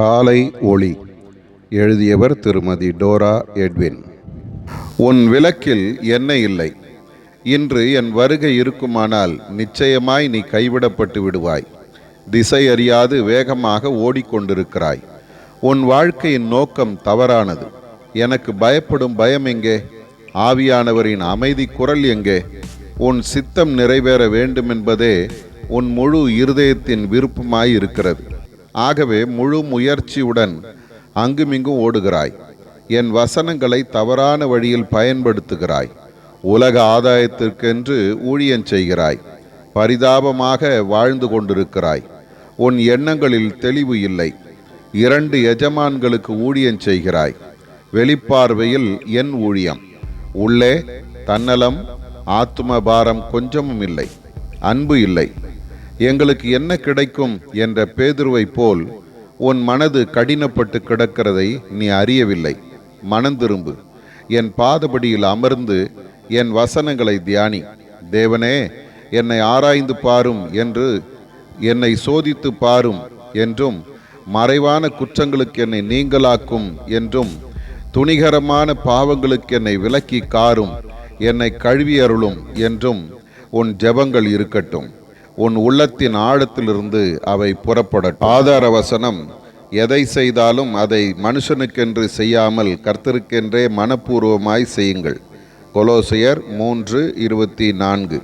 காலை ஒளி. எழுதியவர் திருமதி டோரா எட்வின். உன் விளக்கில் எண்ணெய் இல்லை. இன்று என் வருகை இருக்குமானால் நிச்சயமாய் நீ கைவிடப்பட்டு விடுவாய். திசை அறியாது வேகமாக ஓடிக்கொண்டிருக்கிறாய். உன் வாழ்க்கையின் நோக்கம் தவறானது. எனக்கு பயப்படும் பயம் எங்கே? ஆவியானவரின் அமைதி குரல் எங்கே? உன் சித்தம் நிறைவேற வேண்டுமென்பதே உன் முழு இருதயத்தின் விருப்பமாயிருக்கிறது. ஆகவே முழு முயற்சியுடன் அங்குமிங்கும் ஓடுகிறாய். என் வசனங்களை தவறான வழியில் பயன்படுத்துகிறாய். உலக ஆதாயத்திற்கென்று ஊழியம் செய்கிறாய். பரிதாபமாக வாழ்ந்து கொண்டிருக்கிறாய். உன் எண்ணங்களில் தெளிவு இல்லை. 2 எஜமான்களுக்கு ஊழியம் செய்கிறாய். வெளிப்பார்வையில் என் ஊழியம். உள்ளே தன்னலம், ஆத்தும பாரம் கொஞ்சமும் இல்லை. அன்பு இல்லை. எங்களுக்கு என்ன கிடைக்கும் என்ற பேதுருவை போல் உன் மனது கடினப்பட்டு கிடக்கிறதை நீ அறியவில்லை. மனந்திரும்பு. என் பாதபடியில் அமர்ந்து என் வசனங்களை தியானி. தேவனே, என்னை ஆராய்ந்து பாரும் என்று, என்னை சோதித்து பாரும் என்றும், மறைவான குற்றங்களுக்கு என்னை நீங்களாக்கும் என்றும், துணிகரமான பாவங்களுக்கு என்னை விலக்கி காரும், என்னை கழுவி அருளும் என்றும் உன் ஜெபங்கள் இருக்கட்டும். உன் உள்ளத்தின் ஆழத்திலிருந்து அவை புறப்படட்டும். ஆதார வசனம்: எதை செய்தாலும் அதை மனுஷனுக்கென்று செய்யாமல் கர்த்தருக்கென்றே மனப்பூர்வமாய் செய்யுங்கள். கொலோசையர் 3:24.